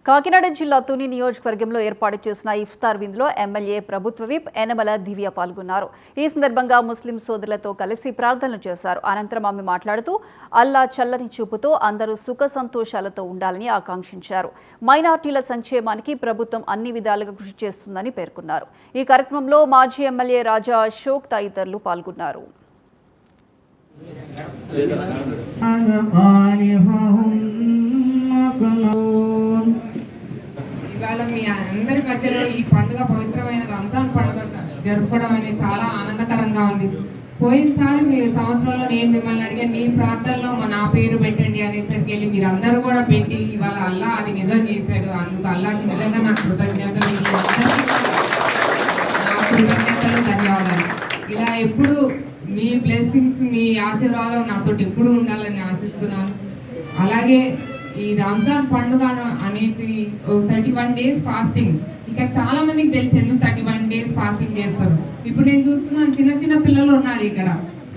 కాకినాడ జిల్లా తుని నియోజకవర్గంలో ఏర్పాటు చేసిన ఇఫ్తార్ విందులో ఎమ్మెల్యే ప్రభుత్వ విప్ యనమల దివ్య పాల్గొన్నారు. ఈ సందర్భంగా ముస్లిం సోదరులతో కలిసి ప్రార్థనలు చేశారు. అనంతరం ఆమె మాట్లాడుతూ అల్లా చల్లని చూపుతో అందరూ సుఖ సంతోషాలతో ఉండాలని ఆకాంక్షించారు. మైనార్టీల సంక్షేమానికి ప్రభుత్వం అన్ని విధాలుగా కృషి చేస్తుందని పేర్కొన్నారు. ఈ కార్యక్రమంలో మాజీ ఎమ్మెల్యే రాజా అశోక్ తదితరులు పాల్గొన్నారు. ఇవాళ మీ అందరి మధ్యలో ఈ పండుగ పవిత్రమైన రంజాన్ పండుగ జరుపుకోవడం అనేది చాలా ఆనందకరంగా ఉంది. పోయినసారి మీ సంవత్సరంలో నేను మిమ్మల్ని అడిగాను, మీ ప్రాంతాల్లో నా పేరు పెట్టండి అనేసరికి వెళ్ళి మీరు అందరూ కూడా పెట్టి ఇవాళ అల్లా అది నిజం చేశాడు. అందుకు అల్లాకి నిజంగా నా కృతజ్ఞతలు, ధన్యవాదాలు. ఇలా ఎప్పుడు మీ బ్లెస్సింగ్స్, మీ ఆశీర్వాదం నాతో ఎప్పుడు ఉండాలని ఆశిస్తున్నాను. అలాగే ఈ రంజాన్ పండుగ అనేది 31 days ఫాస్టింగ్. ఇక్కడ చాలా మందికి తెలుసు ఎందుకు 31 days ఫాస్టింగ్ చేస్తారు. ఇప్పుడు నేను చూస్తున్నాను చిన్న చిన్న పిల్లలు ఉన్నారు ఇక్కడ,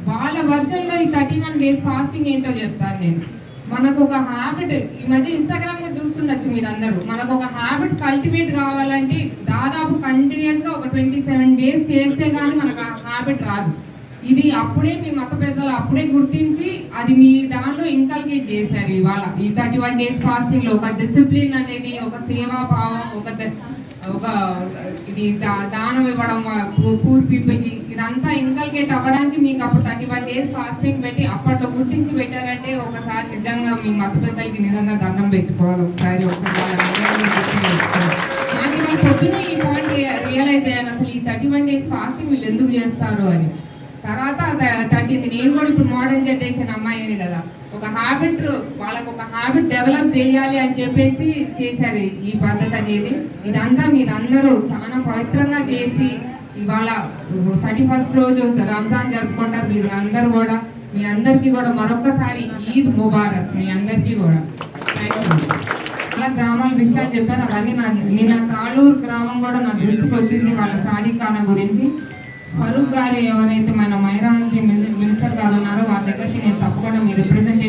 వాళ్ళ వర్షన్లో ఈ 31 days ఫాస్టింగ్ ఏంటో చెప్తాను నేను. మనకు ఒక హ్యాబిట్, ఈ మధ్య ఇన్స్టాగ్రామ్ లో చూస్తుండొచ్చు మీరు అందరూ, మనకు ఒక హ్యాబిట్ కల్టివేట్ కావాలంటే దాదాపు కంటిన్యూస్ గా ఒక 27 days చేస్తే కానీ మనకు ఆ హ్యాబిట్ రాదు. ఇది అప్పుడే మీ మత పెద్దలు అప్పుడే గుర్తించి అది మీ దానిలో ఇన్కల్కేట్ చేశారు. ఇవాళ ఈ 31 days ఫాస్టింగ్ లో ఒక డిసిప్లిన్ అనేది, ఒక సేవా భావం, ఒక ఇది దానం ఇవ్వడం పూర్ పీపుల్ కి, ఇదంతా ఇన్కల్కేట్ అవ్వడానికి మీకు అప్పుడు 31 days ఫాస్టింగ్ పెట్టి అప్పట్లో గుర్తించి పెట్టారంటే ఒకసారి నిజంగా మీ మత పెద్దలకి నిజంగా దండం పెట్టుకోవాలి. ఒకసారి నాకు పొద్దున్నే ఈ పాయింట్ రియలైజ్ అయ్యాను, అసలు ఈ 31 days ఫాస్టింగ్ వీళ్ళు ఎందుకు చేస్తారు అని. తర్వాత 30th నేను కూడా ఇప్పుడు మోడర్న్ జనరేషన్ అమ్మాయిని కదా, ఒక హ్యాబిట్, వాళ్ళకు ఒక హ్యాబిట్ డెవలప్ చేయాలి అని చెప్పేసి చేశారు ఈ పద్ధతి అనేది. ఇదంతా మీరందరూ చాలా పవిత్రంగా చేసి ఇవాళ 31st రోజు రంజాన్ జరుపుకుంటారు. మీరు అందరూ కూడా, మీ అందరికీ కూడా మరొకసారి ఈద్ ముబారక్ మీ అందరికీ కూడా. చాలా గ్రామాల విషయాలు చెప్పారు, అవన్నీ నిన్న తాళూరు గ్రామం కూడా నా దృష్టికి వచ్చింది. వాళ్ళ షాదీఖానా గురించి ఫరూక్ గారు ఎవరైతే మన మైరాంకి మినిస్టర్ గారు ఉన్నారో వారి దగ్గరికి నేను తప్పకుండా మీ రిప్రజెంట్